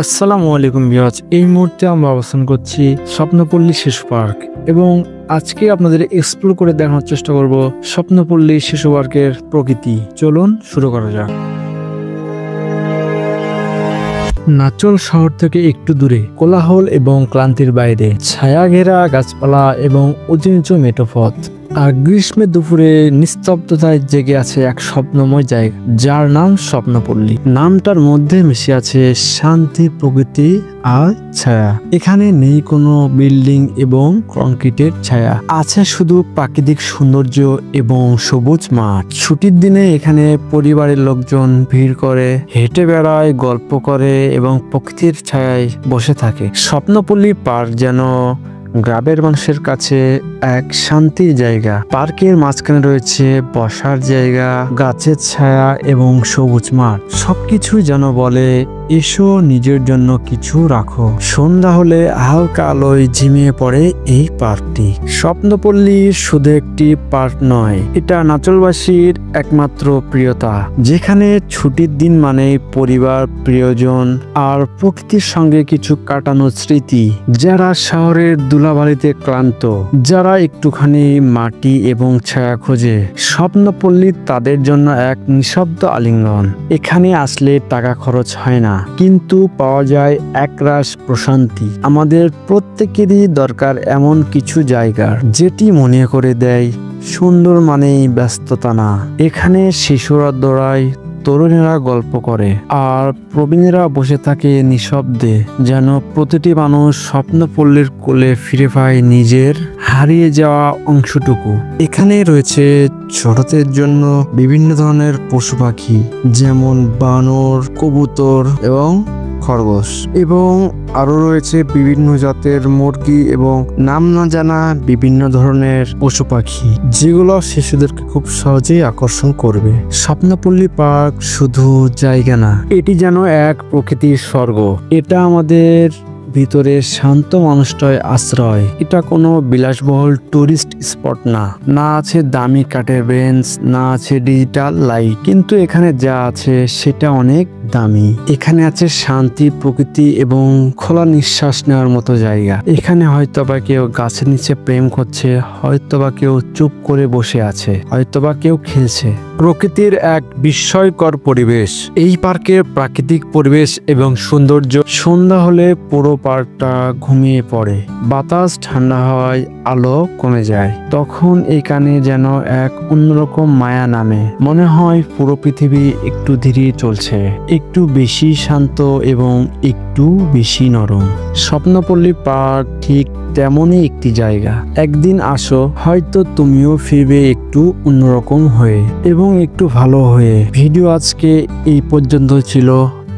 আসসালামু আলাইকুম ভিউয়ার্স, এই মুহূর্তে আমরা অবস্থান করছি স্বপ্নপল্লী শিশু পার্ক এবং আজকে আপনাদের এক্সপ্লোর করে দেখানোর চেষ্টা করব স্বপ্নপল্লী শিশু পার্কের প্রকৃতি। চলুন শুরু করা যাক। নাচল শহর থেকে একটু দূরে, কোলাহল এবং ক্লান্তির বাইরে, ছায়া ঘেরা গাছপালা এবং উঁচু নিচু মেঠোপথ আর গ্রীষ্মের দুপুরে নিস্তব্ধতায় জেগে আছে এক স্বপ্নময় জায়গা, যার নাম স্বপ্নপল্লী। নামটার মধ্যে মিশে আছে শান্তি, প্রকৃতি আর ছায়া। এখানে নেই কোনো বিল্ডিং এবং কংক্রিটের ছায়া, আছে শুধু প্রাকৃতিক সৌন্দর্য এবং সবুজ মাঠ। ছুটির দিনে এখানে পরিবারের লোকজন ভিড় করে, হেঁটে বেড়ায়, গল্প করে এবং প্রকৃতির ছায়ায় বসে থাকে। স্বপ্নপল্লী পার্ক যেন গ্রামের মানুষের কাছে এক শান্তির জায়গা। পার্কের মাঝখানে রয়েছে বসার জায়গা, গাছের ছায়া এবং সবুজ মাঠ। সবকিছু যেন বলে, এসো নিজের জন্য কিছু রাখো। সন্ধ্যা হলে হালকা আলোয় ঝিমিয়ে পড়ে এই পার্কটি। স্বপ্নপল্লী শুধু একটি পার্ক নয়, এটা নাচলবাসীর একমাত্র প্রিয়তা, যেখানে ছুটির দিন মানে পরিবার, প্রিয়জন আর প্রকৃতির সঙ্গে কিছু কাটানোর স্মৃতি। যারা শহরের ধুলাবালিতে ক্লান্ত, যারা একটুখানি মাটি এবং ছায়া খোঁজে, স্বপ্নপল্লী তাদের জন্য এক নিঃশব্দ আলিঙ্গন। এখানে আসলে টাকা খরচ হয় না, কিন্তু পাওয়া যায় একরাশ প্রশান্তি। আমাদের প্রত্যেকেরই দরকার এমন কিছু জায়গা যেটি মনে করে দেয় সুন্দর মানেই ব্যস্ততা না। এখানে শিশুরা দৌড়ায়, তরুণেরা গল্প করে আর প্রবীণেরা বসে থাকে নিঃশব্দে, যেন প্রতিটি মানুষ স্বপ্নপল্লীর কোলে ফিরে পায় নিজের হারিয়ে যাওয়া অংশটুকু। এখানে রয়েছে ছোটদের জন্য বিভিন্ন ধরনের পশু পাখি, যেমন বানর, কবুতর এবং খরগোশ, এবং আরো রয়েছে বিভিন্ন জাতের মুরগি এবং নাম না জানা বিভিন্ন ধরনের পশু পাখি, যেগুলো শিশুদেরকে খুব সহজেই আকর্ষণ করবে। স্বপ্নপল্লী পার্ক শুধু জায়গা না, এটি যেন এক প্রকৃতির স্বর্গ। এটা আমাদের ভিতরে শান্ত মানুষটায় আশ্রয়। এটা কোনো বিলাসবহুল টুরিস্ট স্পট না, না আছে দামি কাঠের বেঞ্চ, না আছে ডিজিটাল লাইট, কিন্তু এখানে যা আছে সেটা অনেক দামি। এখানে আছে শান্তি, প্রকৃতি এবং খোলা নিঃশ্বাস নেওয়ার মতো জায়গা। এখানে হয়তোবা কেউ গাছের নিচে প্রেম করছে, হয়তোবা কেউ চুপ করে বসে আছে, হয়তোবা কেউ খেলছে। প্রকৃতির এক বিস্ময়কর পরিবেশ। এই পার্কের প্রাকৃতিক পরিবেশ এবং সৌন্দর্য। সন্ধ্যা হলে পুরো পার্কটা ঘুমিয়ে পড়ে, বাতাস ঠান্ডা হয়, আলো কমে যায়। তখন এখানে যেন এক অন্যরকম মায়া নামে। মনে হয় পুরো পৃথিবী একটু ধীরে চলছে, একটু বেশি শান্ত এবং একটু বেশি নরম। স্বপ্নপল্লী পার্ক ঠিক তেমনই একটি জায়গা। একদিন আসো, হয়তো তুমিও ফিরবে একটু অন্যরকম হয়ে এবং একটু ভালো হয়ে। ভিডিও আজকে এই পর্যন্ত ছিল,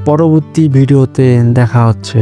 পরবর্তী ভিডিওতে দেখা হচ্ছে।